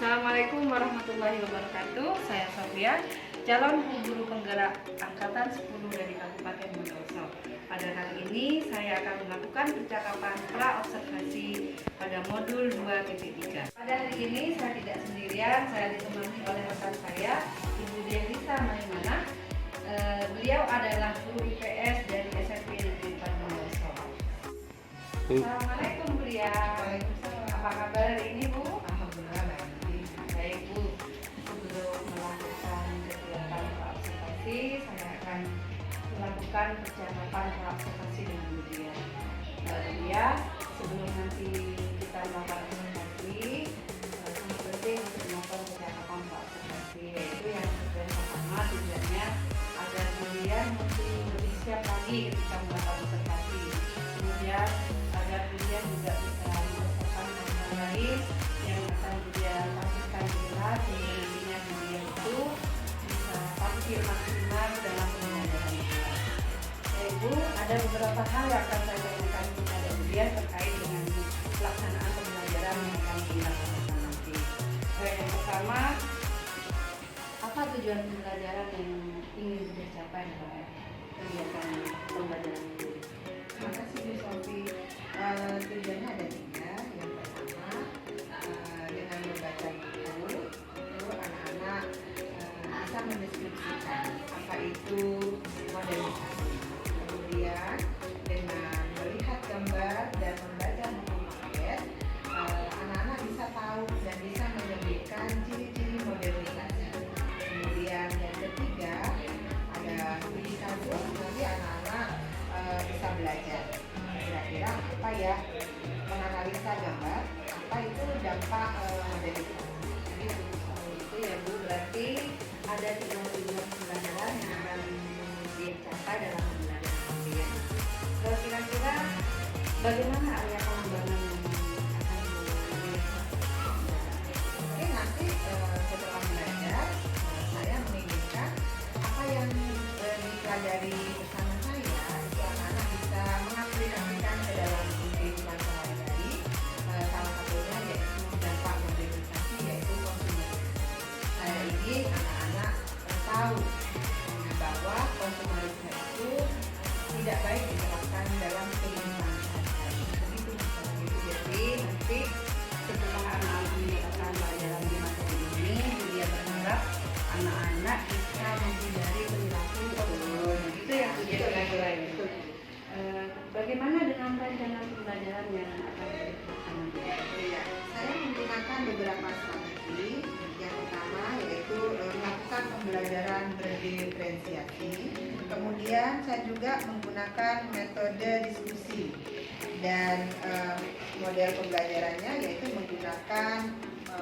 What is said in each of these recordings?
Assalamualaikum warahmatullahi wabarakatuh. Saya Sofia, calon guru penggerak angkatan 10 dari Kabupaten Bondowoso. Pada kali ini saya akan melakukan percakapan pra-observasi pada modul 2.3. Pada hari ini saya tidak sendirian, saya ditemani oleh rekan saya, Ibu Delisa Maimana. Beliau adalah guru IPS dari SMP Negeri 4 Bondowoso. Assalamualaikum beliau. Apa kabar hari ini Bu? Alhamdulillah Baik Bu, sebelum melakukan kegiatan pra-observasi, saya akan melakukan percakapan pra-observasi dengan beliau. Ya, sebelum nanti kita melakukan observasi, sangat penting untuk melakukan percakapan pra-observasi, yaitu yang pertama tujuannya agar beliau mesti lebih siap lagi ketika melakukan observasi. Kemudian agar beliau juga bisa mempersiapkan hal lain yang akan beliau tampilkan jelas sehingga nantinya beliau itu bisa tampil maksimal dalam pembelajaran beliau. Ibu, ada beberapa hal yang akan saya tanyakan kepada beliau terkait dengan pelaksanaan pembelajaran yang akan dilakukan nanti. Yang pertama, apa tujuan pembelajaran yang ingin beliau capai dalam kegiatan pembelajaran ini? Terima kasih Bu Sofi. Tujuannya ada 3. Yang pertama, dengan membaca buku, itu anak-anak bisa mendeskripsikan apa itu modernisasi. Kemudian dengan melihat gambar dan membaca buku maket, anak-anak bisa tahu dan bisa menyebutkan ciri-ciri modernisasi. Kemudian yang ketiga, ada uji kasus, nanti anak-anak bisa belajar kira-kira apa ya, menganalisa gambar, apa itu dampak modernisasi. Jadi itu ya Bu, berarti ada 3 tujuan pembelajaran yang akan dicapai dalam pembelajaran ini. Terus kira-kira bagaimana area pengembangan yang akan dilakukan? Mungkin nanti setelah belajar, saya menginginkan apa yang dipelajari bersama saya itu anak-anak bisa mengaplikasikan ke dalam kehidupan sehari-hari. Salah satunya yaitu dampak modernisasi, yaitu konsumerisme. Saya ingin anak-anak tahu bahwa konsumerisme itu tidak baik diterapkan dalam kehidupan sehari-hari. Begitu. Jadi nanti setelah anak-anak mendapatkan pelajaran di materi ini, dia berharap anak-anak bisa menghindari perilaku korupsi. Itu yang kira-kira itu. Bagaimana dengan rencana pembelajaran yang akan dilakukan nanti? Iya, saya menggunakan beberapa strategi. Yang pertama yaitu melakukan pembelajaran berdiferensiasi. Kemudian saya juga menggunakan metode diskusi dan model pembelajarannya yaitu menggunakan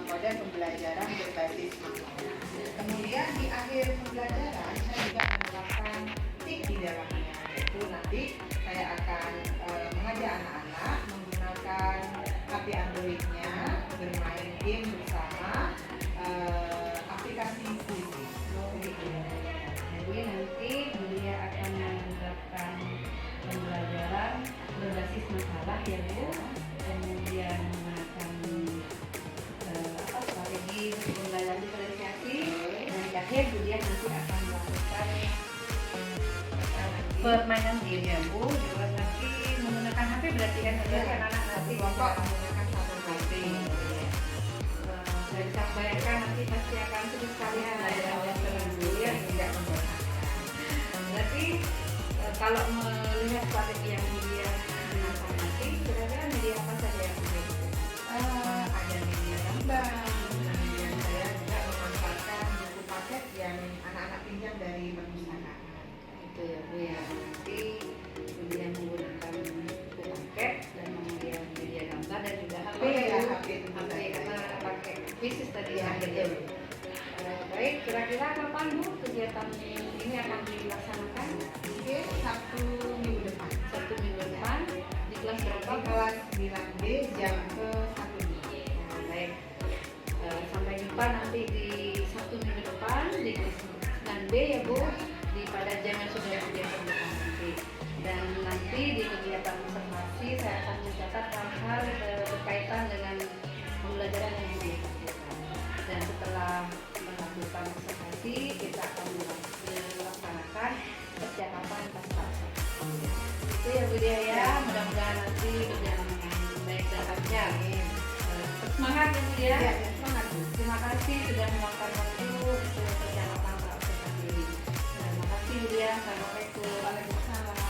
model pembelajaran berbasis makalah. Kemudian di akhir pembelajaran saya juga menerapkan tik di dalamnya, yaitu nanti saya akan mengajak anak-anak menggunakan HP Android-nya, bermain game bersama aplikasi puisi. Jadi nanti dia akan menerapkan pembelajaran berbasis masalah ya Bu, kemudian menggunakan strategi pembelajaran diferensiasi, dan di akhir dia nanti akan melakukan permainan game ya Bu. Juga nanti menggunakan HP berarti kan anak-anak nanti kelompok menggunakan satu HP. Saya bisa bayangkan nanti pasti akan seru sekali belajar oleh teman-teman yang tidak membosankan. Berarti kalau melihat strategi yang dia gunakan nanti, kira-kira media apa saja yang dia gunakan? Ada media gambar, kemudian saya juga memanfaatkan buku paket yang anak-anak pinjam dari perpustakaan. Itu ya Bu ya, nanti dia menggunakan buku paket dan kemudian media gambar dan juga HP ya, HP karena pakai fisik tadi ya, ya. betul. Baik, kira-kira kapan Bu kegiatan ini akan dilaksanakan? Mungkin Sabtu minggu depan. Sabtu minggu depan di kelas berapa? Kelas 9B jam ke 1. Baik, sampai jumpa nanti di Sabtu minggu depan di kelas 9B ya Bu, di pada jam yang sudah disediakan nanti. Dan nanti di kegiatan observasi saya akan mencatat hal-hal berkaitan dengan pembelajaran yang dilakukan. dia ya. Mudah-mudahan nanti berjalan dengan baik dan lancar. Semangat ya Bu ya. Ya, semangat Bu. Terima kasih sudah meluangkan waktu untuk percakapan praobservasi ini. Terima kasih Bu ya. Assalamualaikum. Waalaikumsalam.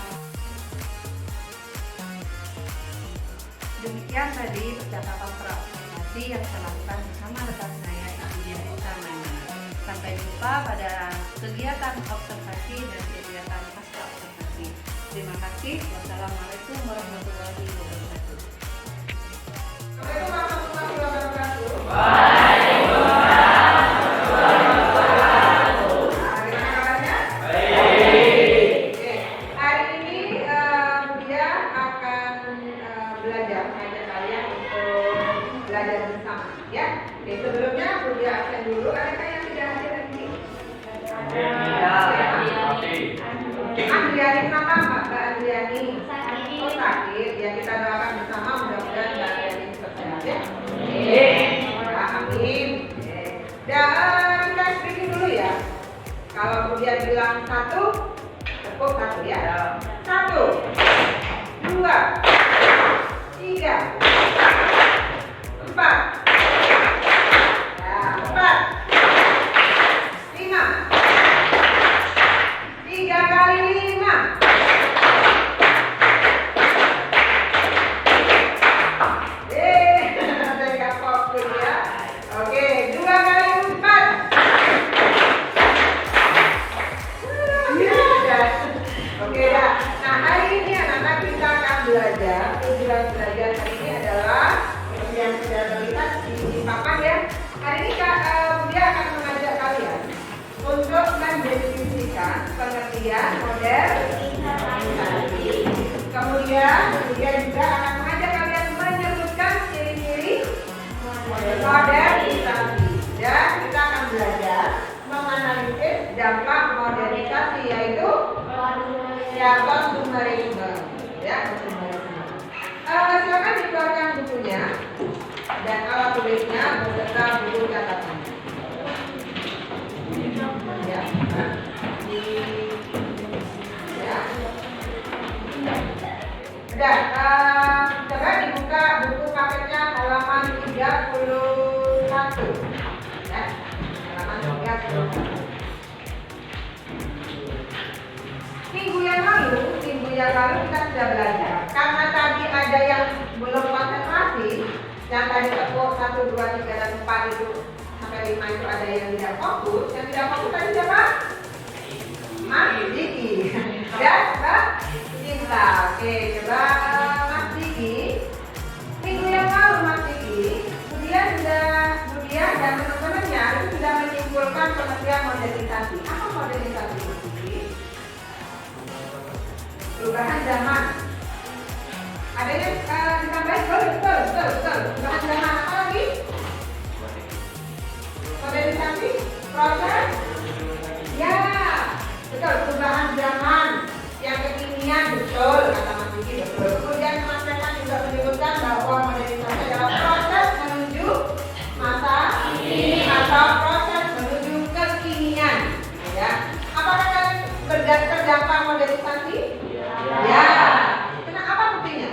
Demikian tadi percakapan praobservasi yang saya lakukan bersama rekan saya Ibu Dian Utamanya. Sampai jumpa pada kegiatan observasi dan kegiatan pasca observasi. Terima kasih. Wassalamualaikum warahmatullahi wabarakatuh. Assalamualaikum warahmatullahi wabarakatuh. Bagaimana kabarnya? Oke, hari ini Budia akan belajar mengajak kalian untuk belajar bersama, ya. Oke, sebelumnya Budia absen dulu. Adakah yang tidak hadir hari ini? Andriani, kenapa Mbak Andriani? Oh, sakit. Ya, kita doakan bersama mudah-mudahan Mbak Andriani cepat sehat ya. Amin. Dan kita speaking dulu ya. Kalau Budia bilang satu, tepuk satu ya. 1, 2, 3, 4. Ya, 4, 5. 3 kali 5. Saya fokus ya. Oke, 2 kali 4. Oke dah. Nah, hari ini anak-anak kita akan belajar. Tujuan belajar hari ini adalah yang sudah terlihat di papan ya. Hari ini dia akan mengajak kalian untuk mendefinisikan pengertian model organisasi. Kemudian juga akan mengajak kalian menyebutkan ciri-ciri modernisasi. Dan kita akan belajar menganalisis dampak modernisasi, yaitu konsumerisme. Ya, konsumerisme. Silakan dikeluarkan bukunya dan alat tulisnya beserta buku catatan. Ya. Udah, coba dibuka buku paketnya halaman 31. Ya, halaman 31. Minggu yang lalu kita sudah belajar. Karena tadi ada yang belum konsentrasi, yang tadi tepuk 1, 2, 3, dan 4 itu sampai 5 itu ada yang tidak fokus. Yang tidak fokus tadi siapa? Mas Diki. Ya, Mbak Cinta. Oke, coba Mas Diki. Minggu yang lalu Mas Diki, kemudian dan teman-temannya itu sudah menyimpulkan pengertian modernisasi. Apa modernisasi Mas Diki? Perubahan zaman. Ada yang ditambahin? Betul. Perubahan zaman apa lagi? Modernisasi, proses. Ya, betul. Perubahan zaman yang kekinian, betul kata Mas Diki, betul. Kemudian Mas Rekan juga menyebutkan bahwa modernisasi adalah proses menuju masa kini atau proses menuju kekinian. Ya, apakah kalian terdampak modernisasi? Ya. Kenapa buktinya?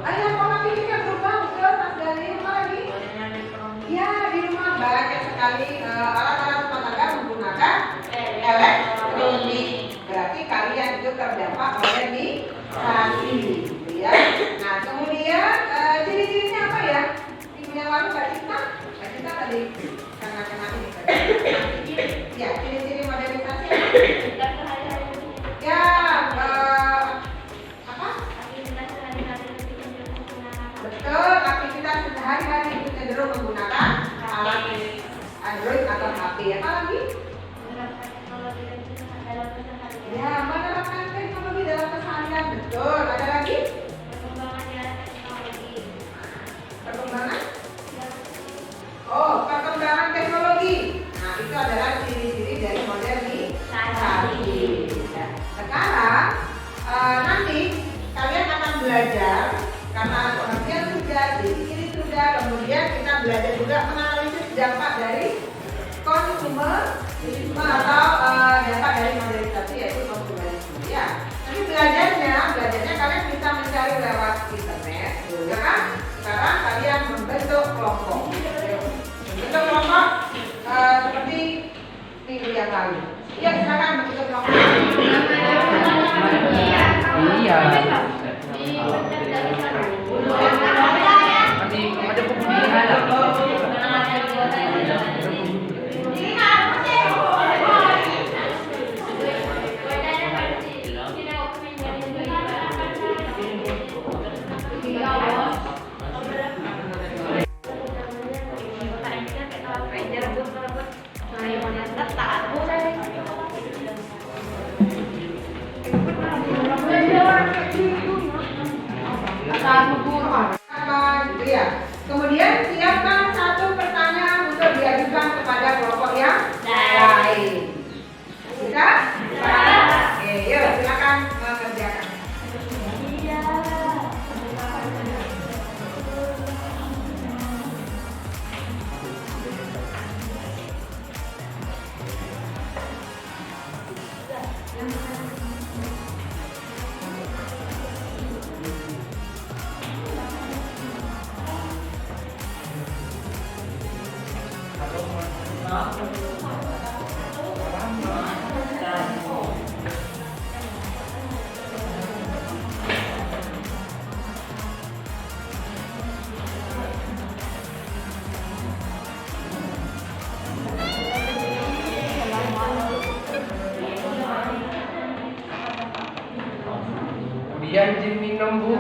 Ayo, pola pikirnya berubah, betul Mas Gali. Apa lagi? Ya, di rumah banyak sekali alat-alat rumah tangga menggunakan elektronik. Berarti kalian itu terdampak modernisasi, gitu ya. Nah, kemudian ciri-cirinya apa ya? Minggu yang lalu Mbak Cinta tadi kena ini. Ya, ciri-ciri modernisasi. Ya, apa? Betul, aktivitas sehari-hari itu cenderung menggunakan alat Android atau HP. Apa lagi? Ya, menerapkan teknologi dalam keseharian. Betul. Ada lagi? Perkembangan? Oh, perkembangan Satu guru. Gitu ya. Kemudian siapkan satu pertanyaan untuk diajukan kepada kelompok yang lain. Bisa? Oke, yuk silakan mengerjakan. Kemudian izin minum, Bu.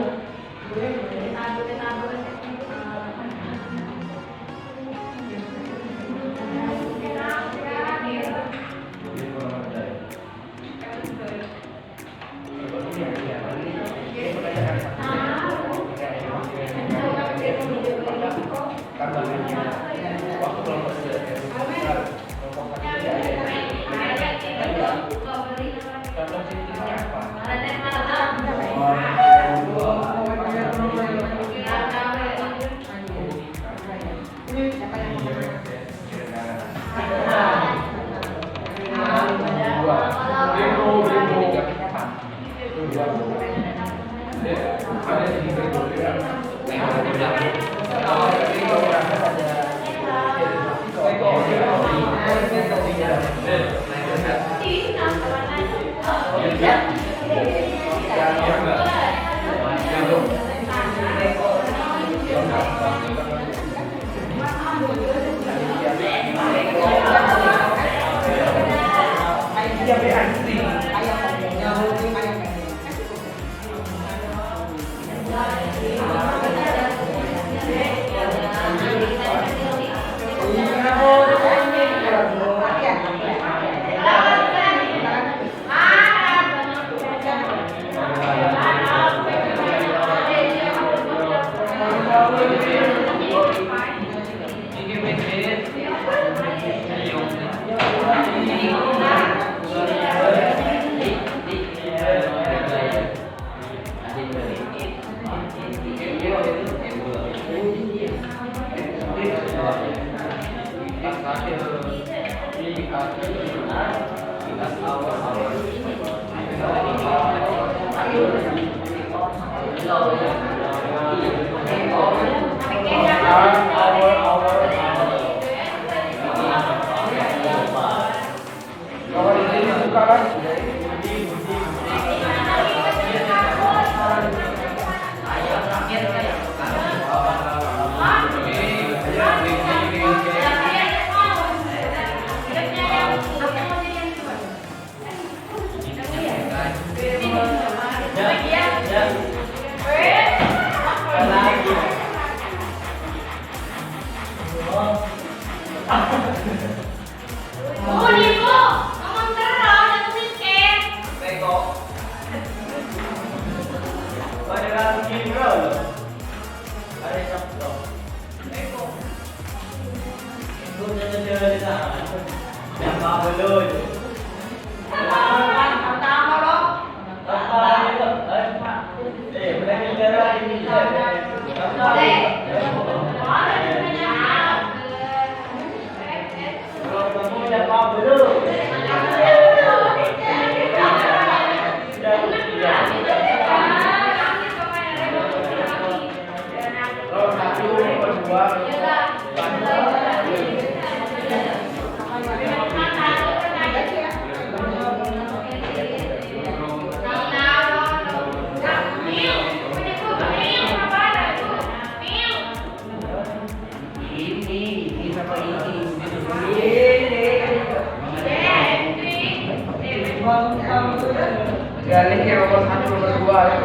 Galik yang nomor 1, nomor 2 ya.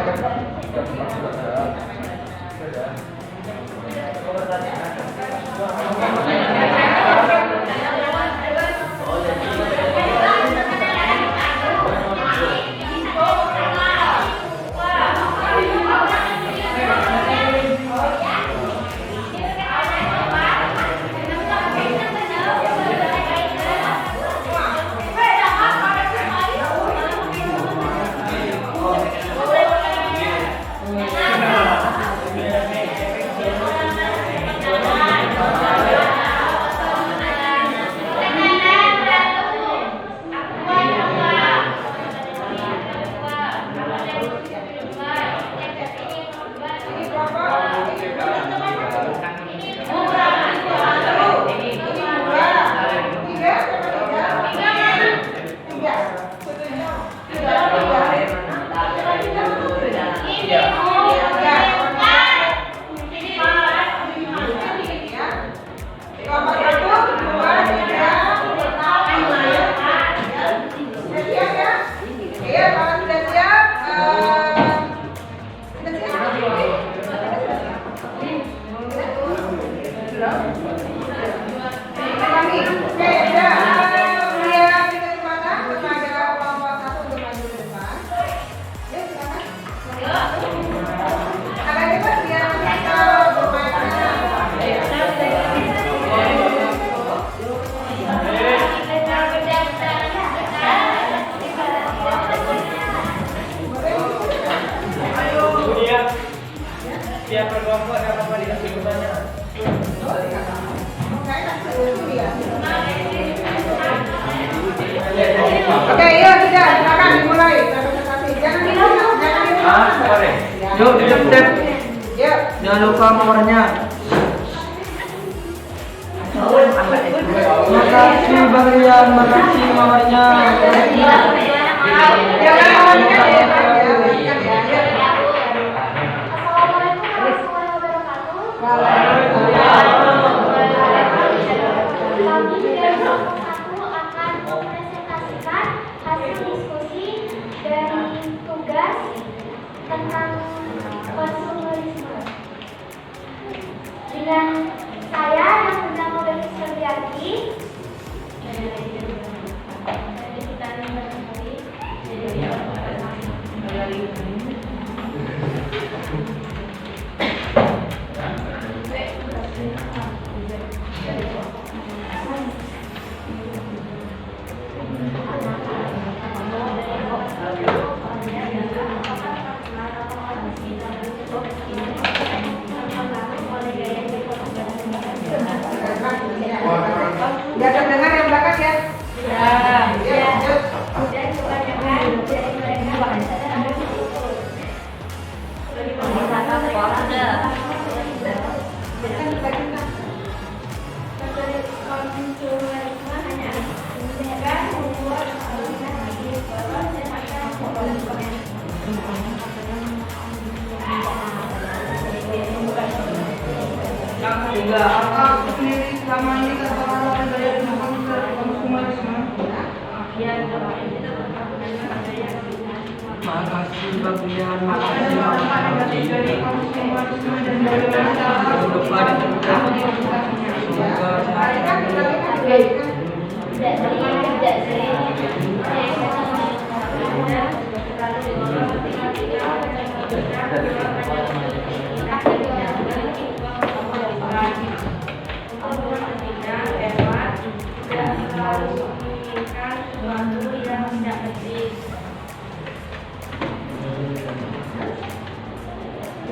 Terima kasih. Yuk, Dep. Yuk. Jangan lupa mawarnya. Makasih Bang Rian, makasih mawarnya. Ya, mawarnya ya, Bang, ya. Berikan ya. Yuk. Kami dari kelompok 1 akan mempresentasikan hasil diskusi dari tugas tentang konsumerisme. Dengan saya yang bernama Becky Suryanti. Biar terdengar yang belakang ya. Ya. Yuk. Dan kebanyakan dari mereka konsumerisme hanya dengan membuat organisasi bawah dan Yang ketiga, apakah sendiri selama ini katakanlah budaya konsumerisme? Makasih Bang Rian, makasih Ada mawarnya. manfaat negatif dari konsumerisme dan bagaimana cara Jangan lupa ditemukan. mengedukasinya? Semoga Tadi kan kita lihat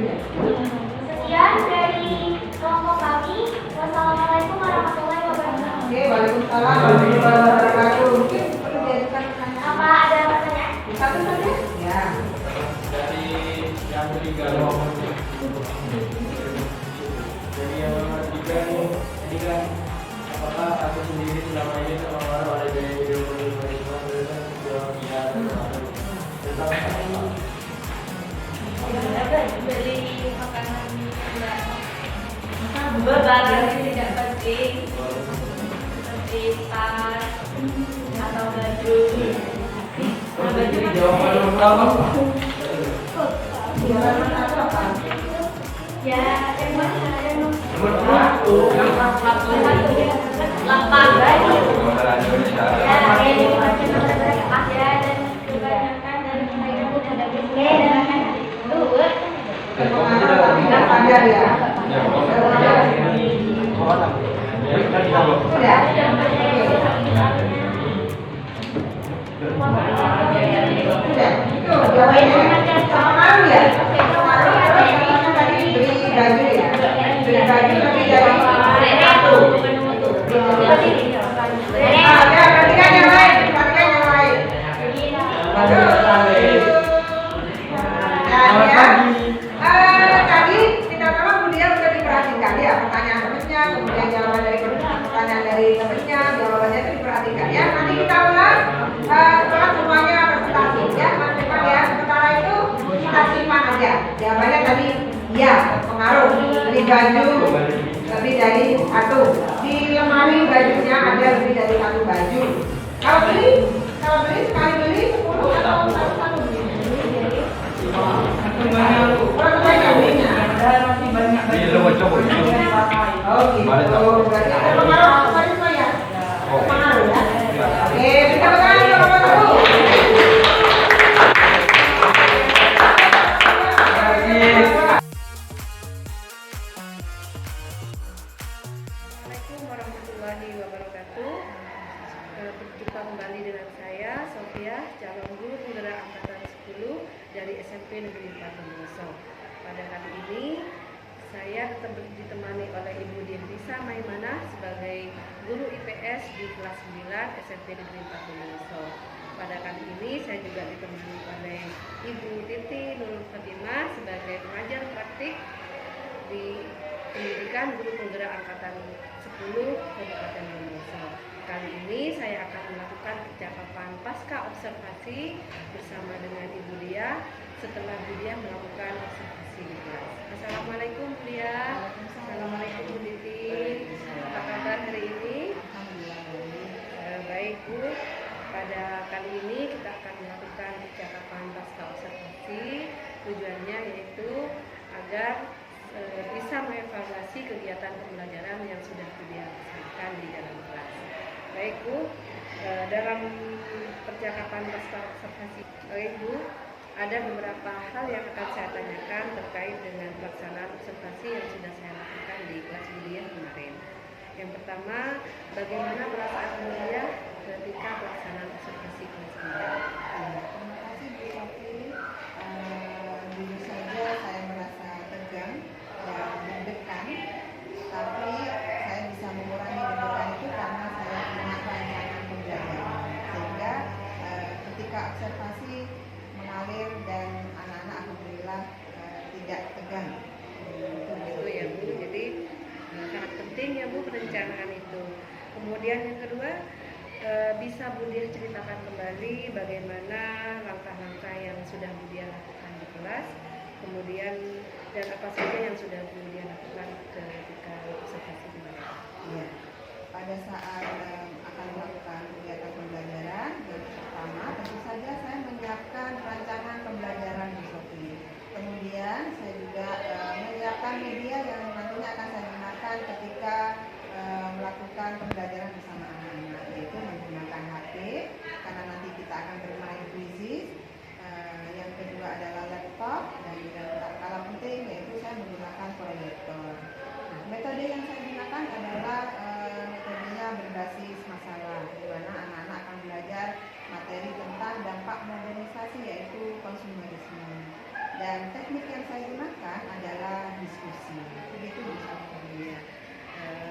Sekian dari kelompok kami. Wassalamualaikum warahmatullahi wabarakatuh. Oke, waalaikumsalam warahmatullahi wabarakatuh. Mungkin perlu diajukan pertanyaan. Apa ada pertanyaan? Satu saja? Ya. Dari yang ketiga Dari yang ketiga nih, ini kan apakah aku sendiri selama ini terpengaruh oleh gaya hidup konsumerisme dan ideologi tentang Beli makanan berbagai tidak penting seperti tas atau baju. Jadi jawaban nomor berapa? Jawaban satu apa? Ya, yang mana? Yang Nomor satu. Lapan. Indonesia. Ya, ini macam nomor ya dan kebanyakan dari mereka pun ada dan dua. Terpengaruh tapi nggak sadar ya. Sudah. Sudah. Itu jawabannya terpengaruh ya. Terpengaruh terus katanya tadi beli baju ya. Beli baju tapi dari satu. Ya, perhatikan yang lain, perhatikan yang lain. Aduh. Selamat pagi. Tadi kita memang kemudian sudah diperhatikan ya pertanyaan temennya, kemudian jawaban dari pertanyaan dari temennya, jawabannya itu diperhatikan ya. Nanti kita ulas setelah semuanya presentasi ya, Mas Evan ya. Sementara itu kita simpan aja. Jawabannya tadi ya, pengaruh beli baju lebih dari satu. Di lemari bajunya ada lebih dari satu baju. Kalau beli sekali beli 10 atau satu beli? Orang banyak belinya. Masih banyak Ini lo mau coba itu. Oh gitu. Berarti ada pengaruh konsumerisme ya? Pengaruh ya? Oke, kita bertanya ke nomor satu. Assalamualaikum warahmatullahi wabarakatuh. Berjumpa kembali dengan saya, Sofia, calon guru penggerak angkatan 10 dari SMP Negeri 4 Bondowoso. Pada kali ini, saya tetap ditemani oleh Ibu Dirisa Maimanah sebagai guru IPS di kelas 9 SMP Negeri 4 Bondowoso. Pada kali ini, saya juga ditemani oleh Ibu Titi Nurul Fatimah sebagai rekan guru penggerak angkatan 10 Kabupaten Bondowoso. Kali ini saya akan melakukan percakapan pasca observasi bersama dengan Ibu Dia setelah Bu Dia melakukan observasi di kelas. Assalamualaikum Bu Dia. Assalamualaikum Bu Titi. Apa kabar hari ini? Baik Bu, pada kali ini kita akan melakukan percakapan pasca observasi. Tujuannya yaitu agar bisa mengevaluasi kegiatan pembelajaran yang sudah dia laksanakan di dalam kelas. Baik Bu, dalam percakapan pasca observasi, Bu, ada beberapa hal yang akan saya tanyakan terkait dengan pelaksanaan observasi yang sudah saya lakukan di kelas Budia kemarin. Yang pertama, bagaimana perasaan Budia ketika pelaksanaan observasi kelas Budia? Terima kasih Bu Sofi. Dulu saja saya merasa tegang dan deg-degan, tapi saya bisa mengurangi deg-degan itu karena saya punya rancangan pembelajaran, sehingga ketika observasi mengalir dan anak-anak alhamdulillah tidak tegang. Itu ya Bu, jadi sangat penting ya Bu perencanaan itu. Kemudian yang kedua, bisa Bu Dia ceritakan kembali bagaimana langkah-langkah yang sudah Bu Dia lakukan di kelas, kemudian dan apa saja yang sudah Bu Dia lakukan ketika observasi kemarin. Ya, pada saat akan melakukan kegiatan pembelajaran, yang pertama tentu saja saya menyiapkan rancangan pembelajaran Bu Sofi. Kemudian saya juga menyiapkan media yang nantinya akan saya gunakan ketika melakukan pembelajaran bersama anak-anak, yaitu menggunakan HP karena nanti kita akan bermain kuisis. Yang kedua adalah laptop, dan yang tak kalah penting yaitu saya menggunakan proyektor. Nah, metode yang saya gunakan adalah metodenya berbasis masalah, di mana anak-anak akan belajar materi tentang dampak modernisasi yaitu konsumerisme. Dan teknik yang saya gunakan adalah diskusi. Begitu bisa Ya,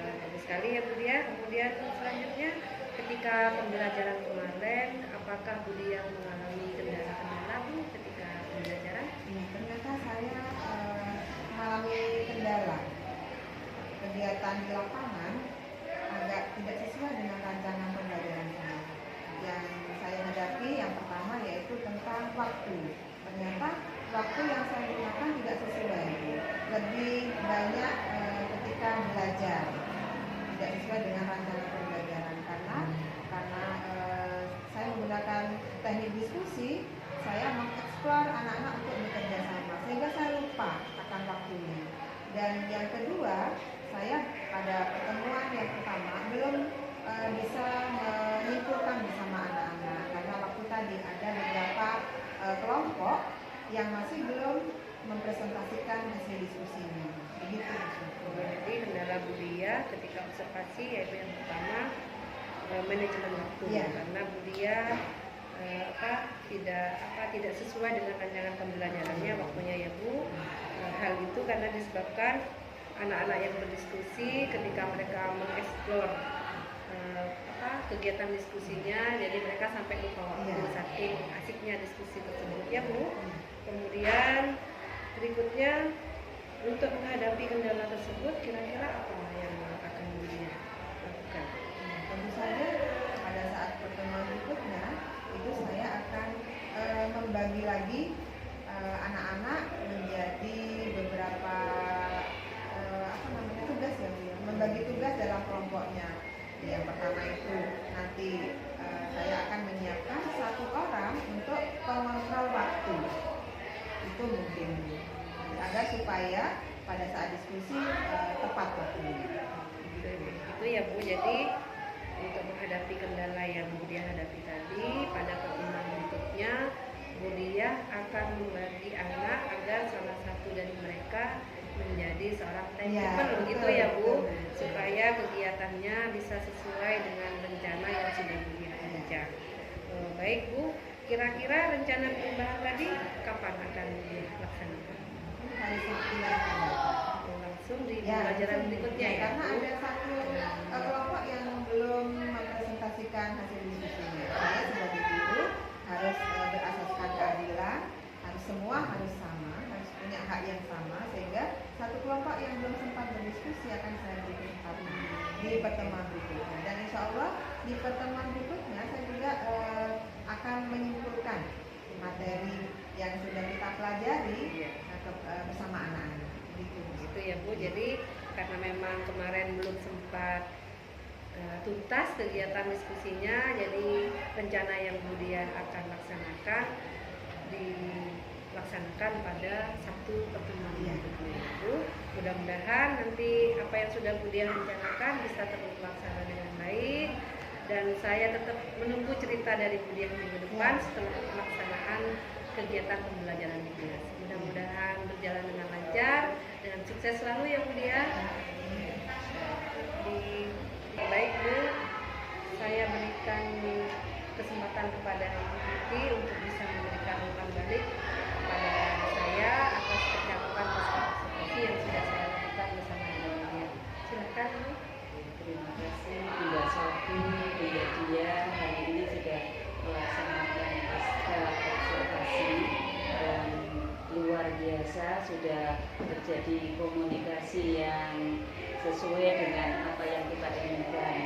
bagus sekali ya Bu Dia. Kemudian selanjutnya ketika pembelajaran kemarin, apakah Bu Dia mengalami kendala-kendala Bu ketika pembelajaran? Iya, ternyata saya mengalami kendala. Kegiatan di lapangan agak tidak sesuai dengan rancangan pembelajaran saya. Yang saya hadapi yang pertama yaitu tentang waktu. Ternyata waktu yang saya gunakan tidak sesuai. Lebih banyak ketika belajar tidak sesuai dengan rancangan pembelajaran karena saya menggunakan teknik diskusi. Saya mengeksplor anak-anak untuk bekerja sama sehingga saya lupa akan waktunya. Dan yang kedua, saya pada pertemuan yang pertama belum bisa menyimpulkan bersama anak-anak karena waktu tadi ada beberapa kelompok yang masih belum mempresentasikan hasil diskusinya. Begitu. Berarti kendala Bu Dia ketika observasi yaitu yang pertama manajemen waktu, Ya. karena Bu Dia tidak sesuai dengan rancangan pembelajarannya waktunya ya Bu. Hal itu karena disebabkan anak-anak yang berdiskusi ketika mereka mengeksplor kegiatan diskusinya, jadi mereka sampai lupa waktu saking asiknya diskusi tersebut ya Bu. Kemudian berikutnya untuk menghadapi kendala tersebut kira-kira apa yang akan Bu Dia lakukan? Tentu saja pada saat pertemuan berikutnya itu saya akan membagi lagi anak-anak menjadi beberapa tugas ya, Bu, membagi tugas dalam kelompoknya. Yang pertama itu nanti saya akan menyiapkan satu orang untuk pengontrol waktu. Itu mungkin agar supaya pada saat diskusi tepat waktunya. Itu ya Bu. Jadi untuk menghadapi kendala yang Bu Dia hadapi tadi, pada pertemuan berikutnya Bu Dia akan membagi anak agar salah satu dari mereka menjadi seorang timekeeper begitu ya Bu, supaya kegiatannya bisa sesuai dengan rencana yang sudah Bu Dia rancang. Baik Bu, kira-kira rencana perubahan tadi kapan akan dilaksanakan? Hari Sabtu yang akan datang. Langsung di pembelajaran berikutnya ya? Karena ada satu kelompok yang belum mempresentasikan hasil diskusinya. Saya sebagai guru harus berasaskan keadilan, harus semua harus sama, harus punya hak yang sama, sehingga satu kelompok yang belum sempat berdiskusi akan saya beri kesempatan di pertemuan berikutnya. Dan insya Allah di pertemuan berikutnya saya juga akan menyimpulkan materi yang sudah kita pelajari bersama anak-anak. Gitu ya Bu. Jadi karena memang kemarin belum sempat tuntas kegiatan diskusinya, jadi rencana yang kemudian akan laksanakan dilaksanakan pada Sabtu pertemuan berikutnya Bu. Mudah-mudahan nanti apa yang sudah kemudian rencanakan bisa terlaksana dengan baik, dan saya tetap menunggu cerita dari kemudian minggu depan setelah pelaksanaan kegiatan pembelajaran di kelas. Mudah-mudahan berjalan dengan lancar, dengan sukses selalu ya Bu ya. Baik Bu, saya berikan kesempatan kepada Ibu Titi untuk bisa memberikan umpan balik kepada saya atas percakapan observasi yang sudah saya lakukan bersama dengan dia. Silakan Bu. Terima kasih Bunda Sofi, Bunda Dia hari ini sudah melaksanakan pasca observasi dan luar biasa, sudah terjadi komunikasi yang sesuai dengan apa yang kita inginkan.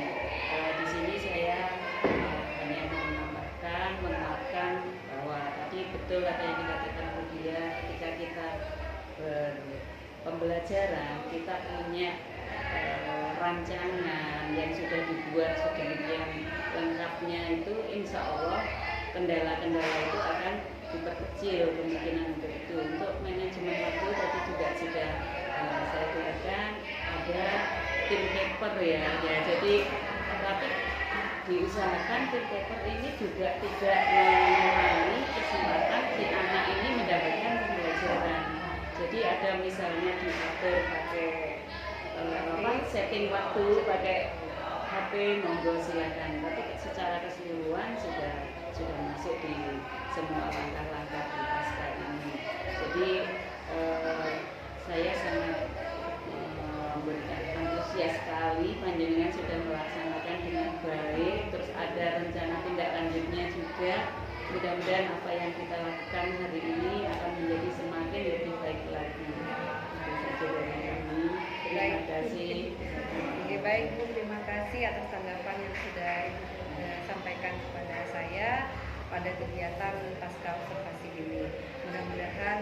Di sini saya hanya menambahkan bahwa tadi betul apa yang dikatakan Bu Dia, ketika kita pembelajaran kita punya rancangan yang sudah dibuat sedemikian lengkapnya, itu insya Allah kendala-kendala itu akan diperkecil kemungkinan untuk itu. Untuk manajemen waktu tadi juga sudah saya katakan ada tim keeper ya, jadi tapi diusahakan tim keeper ini juga tidak mengurangi kesempatan si anak ini mendapatkan pembelajaran. Jadi ada misalnya diatur pakai setting waktu pakai HP, monggo silakan. Tapi secara keseluruhan sudah masuk di semua langkah-langkah di pasca ini. Jadi saya sangat memberikan antusias sekali, panjenengan sudah melaksanakan dengan baik, terus ada rencana tindak lanjutnya juga. Mudah-mudahan apa yang kita lakukan hari ini akan menjadi semakin lebih baik lagi. Itu saja dari kami. Terima kasih. Oke, baik Bu, terima kasih atas tanggapan yang sudah Ibu sampaikan kepada saya pada kegiatan pasca observasi ini. Mudah-mudahan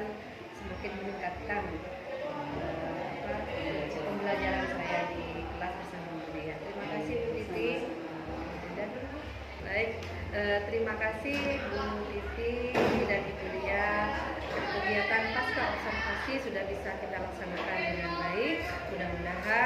semakin meningkatkan pembelajaran saya di kelas bersama Bu Dia. Terima kasih Bu Titi. Dan baik, terima kasih Bu Titi dan Ibu Dia. Kegiatan pasca observasi sudah bisa kita laksanakan dengan baik. Mudah-mudahan